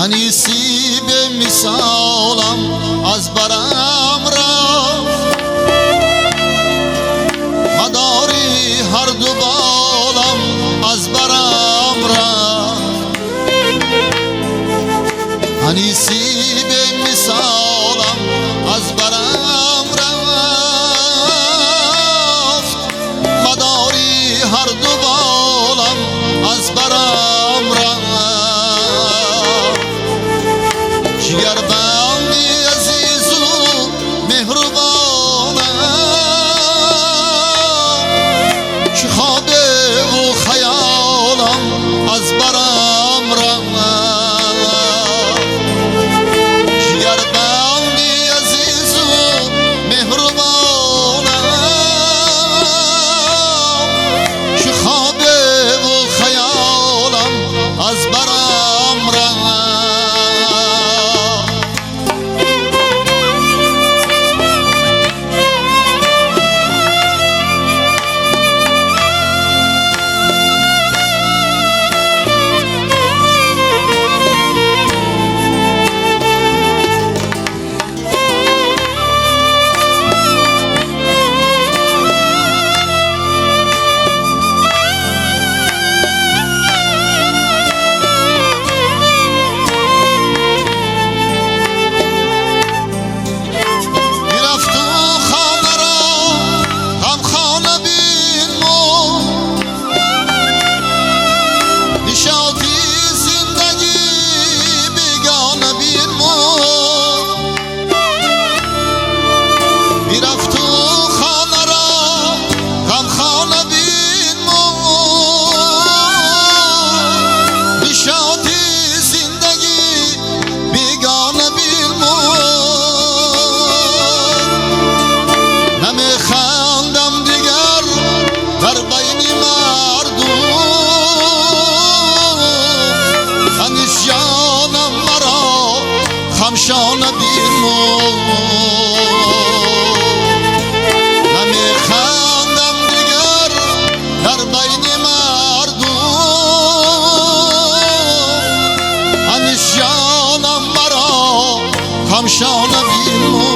انیسی به مثالم از برم رفت، مداری هر دو بالم از برم رفت. انیسی به مثالم از برم رفت، مداری هر دو بالم از برم رفت. جگر بندی عزیز و مهربانم، چه خوابه و خیالم از برم رفت. جگر بندی عزیز و مهربانم، چه خوابه و خیالم از برم رفت. خمشانه بیرمو نمیخندم دیگر در بین مردم، همیشه جانم مرا خمشانه بیرمو.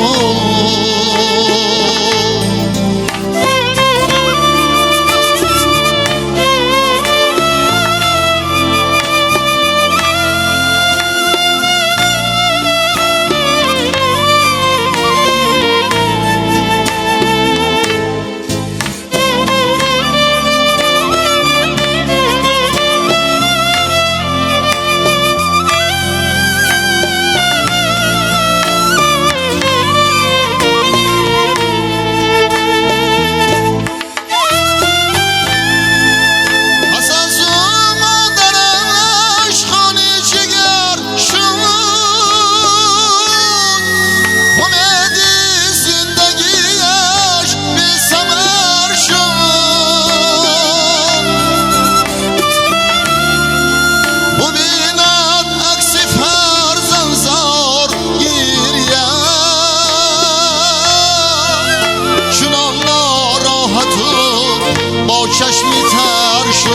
چشمی تر شد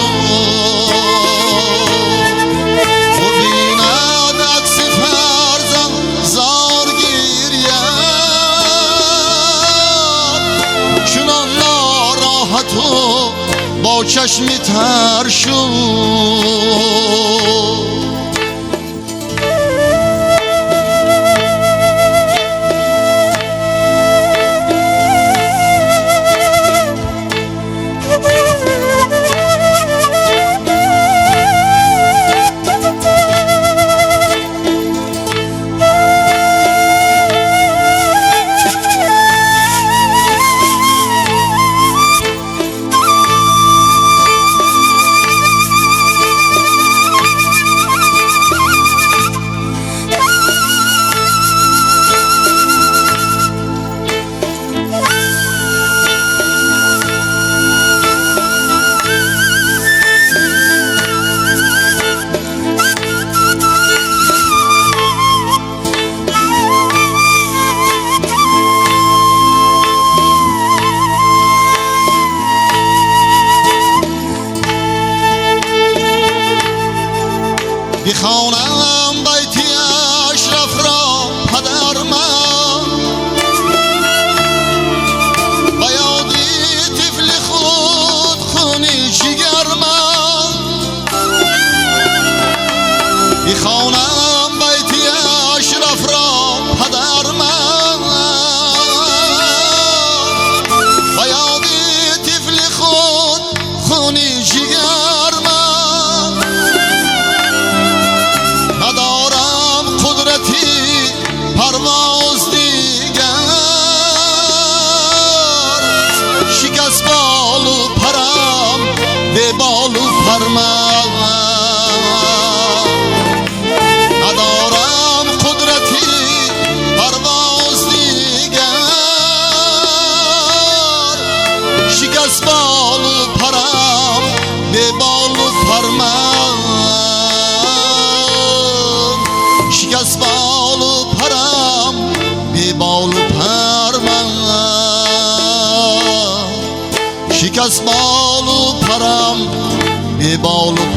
و بیند عکس فرزند زار گیرید، چنان ناراحت و با چشمی تر شد. بخوانم بیتی فرمان ندارم قدرتی پرواز دیگر شکست بال و پرم به بال و فرمان شکست بال و پرم به بال و پرم شکست بال و پرم به بال و